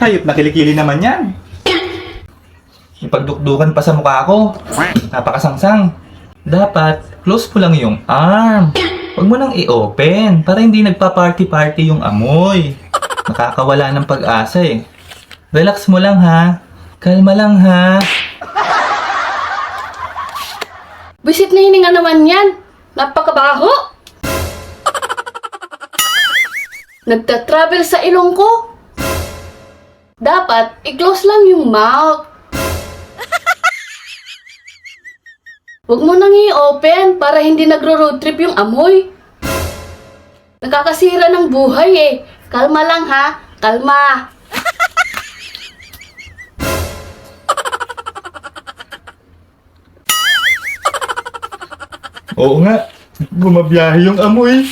Hayop na kilikili naman yan. Ipagdukdukan pa sa mukha ko. Napakasangsang. Dapat, close mo lang yung arm. Huwag mo nang i-open para hindi nagpa-party-party yung amoy. Nakakawala ng pag-asa eh. Relax mo lang ha. Kalma lang ha. Bisit na hininga naman yan. Napakabaho. Nagta-travel sa ilong ko. Dapat, i-close lang yung mouth. Huwag mo nang i-open para hindi nagro-road trip yung amoy. Nakakasira ng buhay eh. Kalma lang ha. Kalma. Oo nga. Bumabiyahe yung amoy.